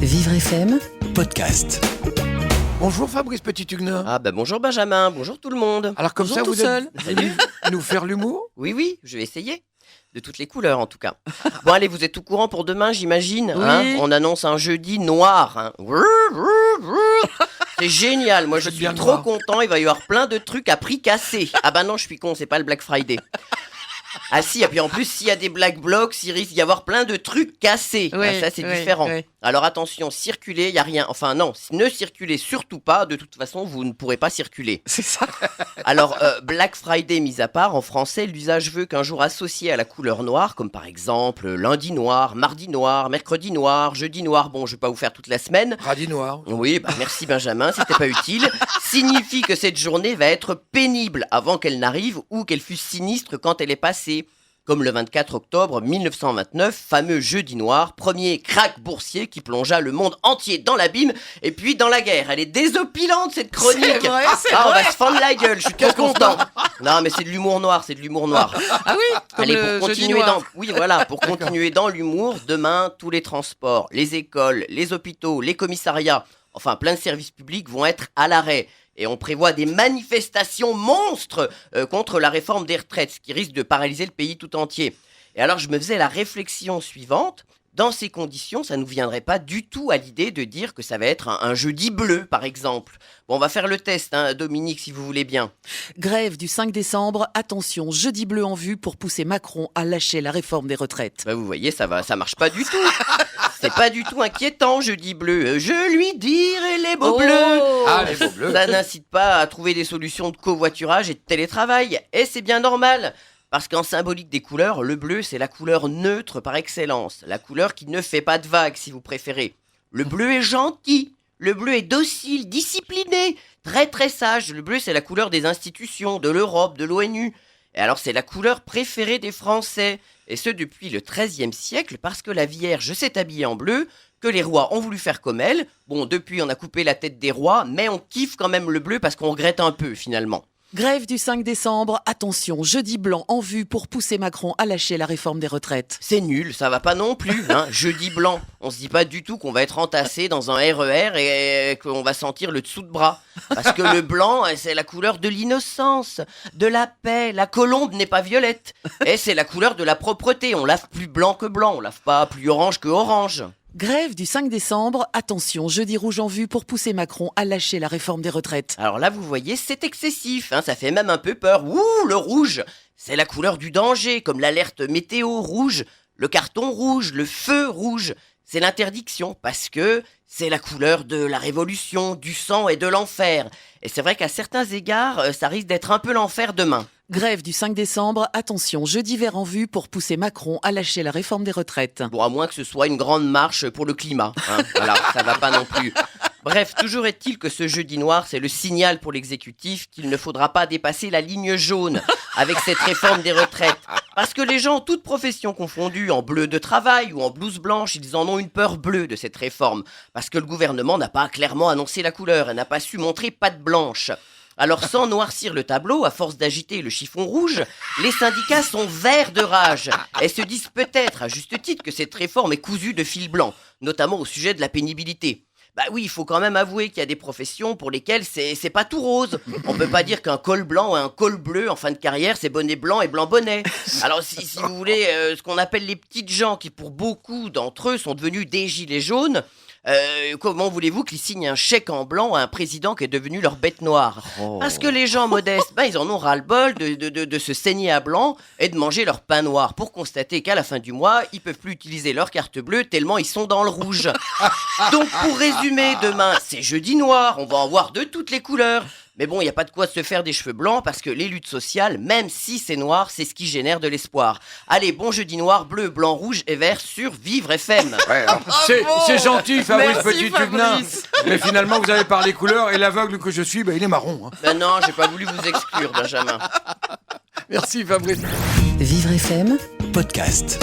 Vivre FM podcast. Bonjour Fabrice Petit-Huguenin. Ah bah bonjour Benjamin, bonjour tout le monde. Alors comme Bonjour ça, tout vous êtes seul. venu nous faire l'humour? Oui, je vais essayer. De toutes les couleurs en tout cas. Bon allez, vous êtes tout courant pour demain j'imagine. Oui. On annonce un jeudi noir. C'est génial, moi je Faites suis bien trop noir. content, il va y avoir plein de trucs à prix cassé. Ah bah non, je suis con, c'est pas le Black Friday. Ah si, et puis en plus, s'il y a des Black Blocs, il risque d'y avoir plein de trucs cassés. Ouais, Ça, c'est ouais, différent. ouais. Alors attention, circulez, il n'y a rien. Enfin non, ne circulez surtout pas. De toute façon, vous ne pourrez pas circuler. C'est ça. Alors, Black Friday mis à part, en français, l'usage veut qu'un jour associé à la couleur noire, comme par exemple lundi noir, mardi noir, mercredi noir, jeudi noir, bon, je vais pas vous faire toute la semaine. Radis noir. Oui, bah merci Benjamin, c'était pas utile. Signifie que cette journée va être pénible avant qu'elle n'arrive ou qu'elle fût sinistre quand elle est passée. Comme le 24 octobre 1929, fameux jeudi noir, premier krach boursier qui plongea le monde entier dans l'abîme et puis dans la guerre. Elle est désopilante cette chronique. C'est vrai, c'est On vrai. va se fendre la gueule, je suis trop content. Non mais c'est de l'humour noir, c'est de l'humour noir. Ah oui, comme Allez, le pour jeudi continuer noir. oui, voilà, pour continuer dans l'humour, demain, tous les transports, les écoles, les hôpitaux, les commissariats, enfin plein de services publics vont être à l'arrêt. Et on prévoit des manifestations monstres contre la réforme des retraites, ce qui risque de paralyser le pays tout entier. Et alors je me faisais la réflexion suivante. Dans ces conditions, ça ne nous viendrait pas du tout à l'idée de dire que ça va être un jeudi bleu, par exemple. Bon, on va faire le test, hein, Dominique, si vous voulez bien. Grève du 5 décembre. Attention, jeudi bleu en vue pour pousser Macron à lâcher la réforme des retraites. Bah, vous voyez, ça marche pas du tout. C'est pas du tout inquiétant, jeudi bleu. Je lui dirai les beaux bleus. Ah, les beaux bleus. Ça n'incite pas à trouver des solutions de covoiturage et de télétravail. Et c'est bien normal. Parce qu'en symbolique des couleurs, le bleu, c'est la couleur neutre par excellence. La couleur qui ne fait pas de vagues, si vous préférez. Le bleu est gentil. Le bleu est docile, discipliné, très très sage. Le bleu, c'est la couleur des institutions, de l'Europe, de l'ONU. Et alors, c'est la couleur préférée des Français. Et ce, depuis le XIIIe siècle, parce que la Vierge s'est habillée en bleu, que les rois ont voulu faire comme elle. Bon, depuis, on a coupé la tête des rois, mais on kiffe quand même le bleu parce qu'on regrette un peu, finalement. Grève du 5 décembre. Attention, jeudi blanc en vue pour pousser Macron à lâcher la réforme des retraites. C'est nul, ça va pas non plus, hein. Jeudi blanc, on se dit pas du tout qu'on va être entassé dans un RER et qu'on va sentir le dessous de bras. Parce que le blanc, c'est la couleur de l'innocence, de la paix. La colombe n'est pas violette. Et c'est la couleur de la propreté. On lave plus blanc que blanc, on lave pas plus orange que orange. Grève du 5 décembre. Attention, jeudi rouge en vue pour pousser Macron à lâcher la réforme des retraites. Alors là, vous voyez, c'est excessif, hein, ça fait même un peu peur. Ouh, le rouge, c'est la couleur du danger, comme l'alerte météo rouge, le carton rouge, le feu rouge. C'est l'interdiction, parce que c'est la couleur de la révolution, du sang et de l'enfer. Et c'est vrai qu'à certains égards, ça risque d'être un peu l'enfer demain. Grève du 5 décembre. Attention, jeudi vert en vue pour pousser Macron à lâcher la réforme des retraites. Bon, à moins que ce soit une grande marche pour le climat, hein. Voilà, ça va pas non plus. Bref, toujours est-il que ce jeudi noir, c'est le signal pour l'exécutif qu'il ne faudra pas dépasser la ligne jaune avec cette réforme des retraites. Parce que les gens, toutes professions confondues, en bleu de travail ou en blouse blanche, ils en ont une peur bleue de cette réforme. Parce que le gouvernement n'a pas clairement annoncé la couleur et n'a pas su montrer patte blanche. Alors sans noircir le tableau, à force d'agiter le chiffon rouge, les syndicats sont verts de rage et se disent peut-être à juste titre que cette réforme est cousue de fil blanc, notamment au sujet de la pénibilité. Bah oui, il faut quand même avouer qu'il y a des professions pour lesquelles c'est pas tout rose. On peut pas dire qu'un col blanc ou un col bleu en fin de carrière, c'est bonnet blanc et blanc bonnet. Alors si vous voulez, ce qu'on appelle les petites gens qui pour beaucoup d'entre eux sont devenus des gilets jaunes, comment voulez-vous qu'ils signent un chèque en blanc à un président qui est devenu leur bête noire? Parce que les gens modestes, ils en ont ras-le-bol de se saigner à blanc et de manger leur pain noir pour constater qu'à la fin du mois, ils peuvent plus utiliser leur carte bleue tellement ils sont dans le rouge. Donc pour résumer, demain, c'est jeudi noir, on va en voir de toutes les couleurs. Mais bon, il n'y a pas de quoi se faire des cheveux blancs parce que les luttes sociales, même si c'est noir, c'est ce qui génère de l'espoir. Allez, bon jeudi noir, bleu, blanc, rouge et vert sur Vivre FM. Ouais, alors, c'est gentil Fabrice Merci, Petit-Huguenin. Fabrice. Mais finalement, vous avez parlé couleur et l'aveugle que je suis, il est marron. Hein. Ben non, j'ai pas voulu vous exclure, Benjamin. Merci Fabrice. Vivre FM Podcast.